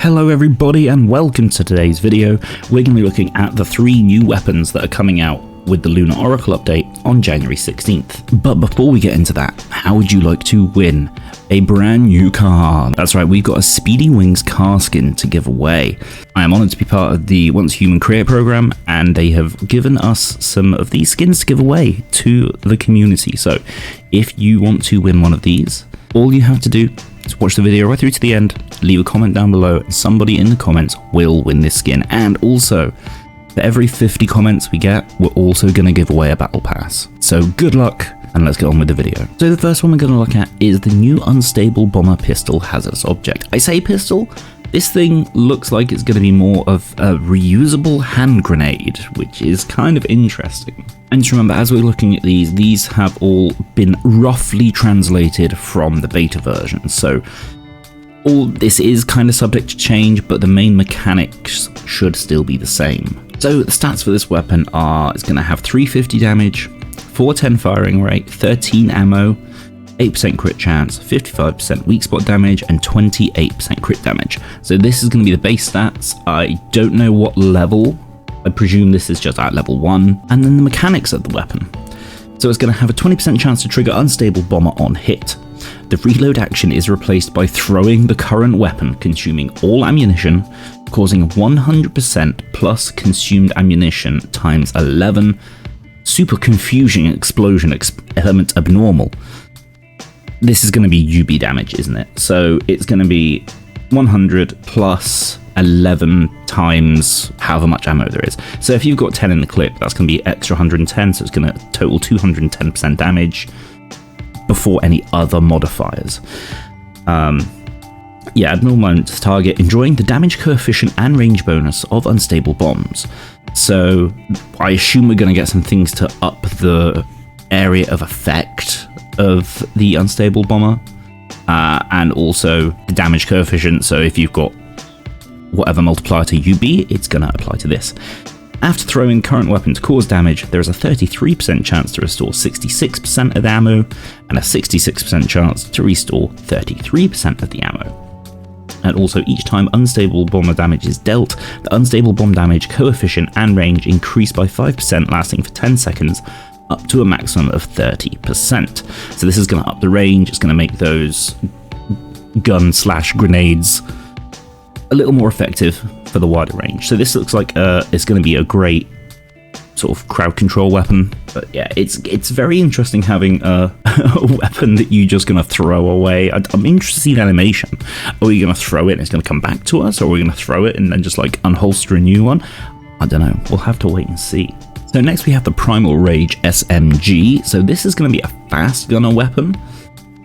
Hello everybody and welcome to today's video. We're going to be looking at the 3 new weapons that are coming out with the Lunar Oracle update on January 16th. But before we get into that, how would you like to win a brand new car? That's right, we've got a Speedy Wings car skin to give away. I am honoured to be part of the Once Human Create program, and they have given us some of these skins to give away to the community. So if you want to win one of these, all you have to do is watch the video right through to the end, leave a comment down below, and somebody in the comments will win this skin. And also, for every 50 comments we get, we're also going to give away a battle pass. So good luck, and let's get on with the video. So the first one we're going to look at is the new unstable bomber pistol Hazardous Object. I say pistol, this thing looks like it's going to be more of a reusable hand grenade, which is kind of interesting. And just remember, as we're looking at these have all been roughly translated from the beta version. So all this is kind of subject to change, but the main mechanics should still be the same. So the stats for this weapon are, it's going to have 350 damage, 410 firing rate, 13 ammo, 8% crit chance, 55% weak spot damage, and 28% crit damage. So this is going to be the base stats. I don't know what level. I presume this is just at level 1. And then the mechanics of the weapon. So it's going to have a 20% chance to trigger unstable bomber on hit. The reload action is replaced by throwing the current weapon, consuming all ammunition, causing 100% plus consumed ammunition times 11. Super confusing explosion element abnormal. This is going to be UB damage, isn't it? So it's going to be 100 plus 11 times however much ammo there is. So if you've got 10 in the clip, that's going to be extra 110, so it's going to total 210% damage before any other modifiers. Yeah, abnormal moment to target, enjoying the damage coefficient and range bonus of unstable bombs. So I assume we're going to get some things to up the area of effect of the unstable bomber, and also the damage coefficient. So if you've got whatever multiplier to UB, it's going to apply to this. After throwing current weapon to cause damage, there is a 33% chance to restore 66% of the ammo, and a 66% chance to restore 33% of the ammo. And also, each time unstable bomber damage is dealt, the unstable bomb damage coefficient and range increase by 5%, lasting for 10 seconds, up to a maximum of 30%. So this is going to up the range, it's going to make those gun/grenades a little more effective for the wider range. So this looks like it's going to be a great sort of crowd control weapon. But yeah, it's very interesting having a weapon that you're just going to throw away. I'm interested in animation. Are we going to throw it and it's going to come back to us, or are we going to throw it and then just like unholster a new one? I don't know. We'll have to wait and see. So next we have the Primal Rage SMG. So this is going to be a fast gunner weapon.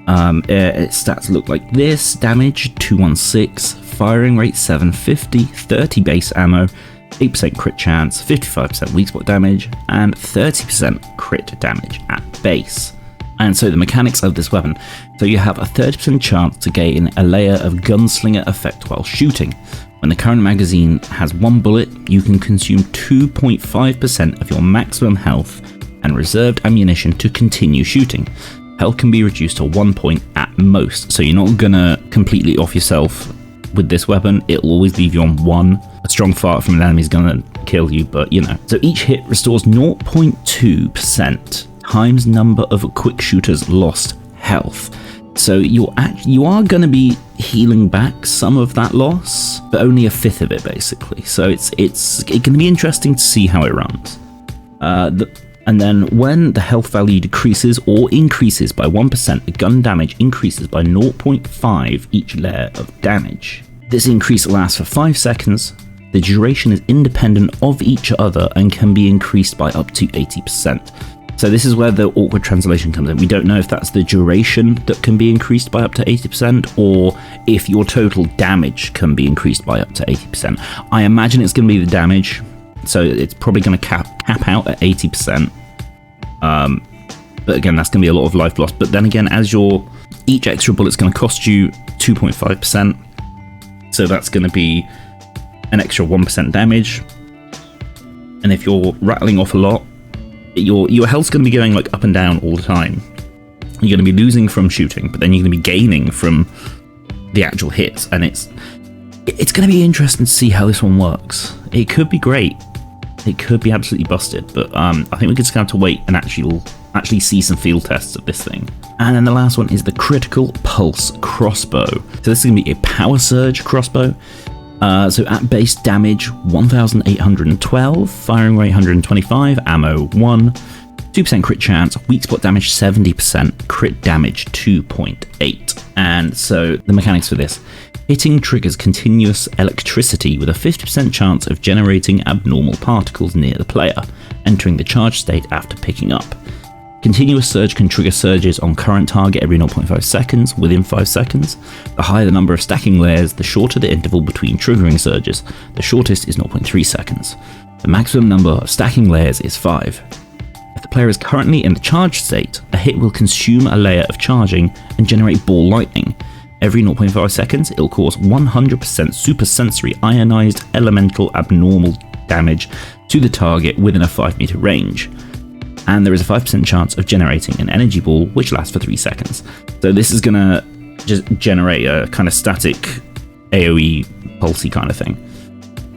Its stats look like this: damage 216, firing rate 750, 30 base ammo, 8% crit chance, 55% weak spot damage, and 30% crit damage at base. And so the mechanics of this weapon: so you have a 30% chance to gain a layer of gunslinger effect while shooting. When the current magazine has 1 bullet, you can consume 2.5% of your maximum health and reserved ammunition to continue shooting. Health can be reduced to 1 point at most, so you're not gonna completely off yourself with this weapon. It'll always leave you on 1. A strong fart from an enemy is gonna kill you, but you know. So each hit restores 0.2% times number of quick shooters lost health. So you are going to be healing back some of that loss, but only a fifth of it basically. So it's going to be interesting to see how it runs. And then when the health value decreases or increases by 1%, the gun damage increases by 0.5 each layer of damage. This increase lasts for 5 seconds. The duration is independent of each other and can be increased by up to 80%. So this is where the awkward translation comes in. We don't know if that's the duration that can be increased by up to 80%, or if your total damage can be increased by up to 80%. I imagine it's going to be the damage, so it's probably going to cap out at 80%. But again, that's going to be a lot of life loss. But then again, each extra bullet's going to cost you 2.5%, so that's going to be an extra 1% damage. And if you're rattling off a lot, your health's going to be going like up and down all the time. You're going to be losing from shooting, but then you're going to be gaining from the actual hits, and It's going to be interesting to see how this one works. It could be great. It could be absolutely busted, but I think we're just going to have to wait and actually see some field tests of this thing. And then the last one is the Critical Pulse Crossbow. So this is going to be a power surge crossbow. So at base damage 1812, firing rate 125, ammo 1, 2% crit chance, weak spot damage 70%, crit damage 2.8. And so the mechanics for this: hitting triggers continuous electricity with a 50% chance of generating abnormal particles near the player, entering the charge state after picking up. Continuous surge can trigger surges on current target every 0.5 seconds, within 5 seconds. The higher the number of stacking layers, the shorter the interval between triggering surges. The shortest is 0.3 seconds. The maximum number of stacking layers is 5. If the player is currently in the charge state, a hit will consume a layer of charging and generate ball lightning. Every 0.5 seconds, it will cause 100% supersensory ionized elemental abnormal damage to the target within a 5 meter range. And there is a 5% chance of generating an energy ball which lasts for 3 seconds. So this is going to just generate a kind of static AoE pulsey kind of thing.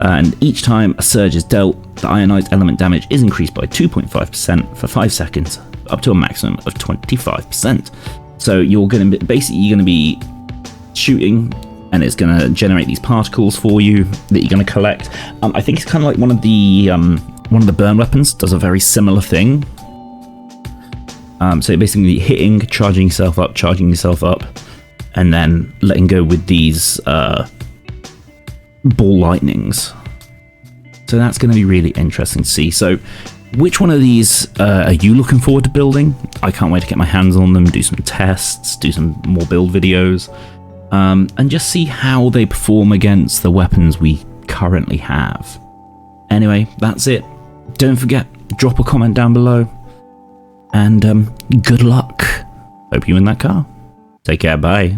And each time a surge is dealt, the ionized element damage is increased by 2.5% for 5 seconds, up to a maximum of 25%. So you're going to be shooting, and it's going to generate these particles for you that you're going to collect. I think it's kind of like one of the burn weapons does a very similar thing. So basically hitting, charging yourself up, and then letting go with these ball lightnings. So that's going to be really interesting to see. So which one of these are you looking forward to building? I can't wait to get my hands on them, do some tests, do some more build videos, and just see how they perform against the weapons we currently have. Anyway, that's it. Don't forget, drop a comment down below, and good luck. Hope you win that car. Take care, bye.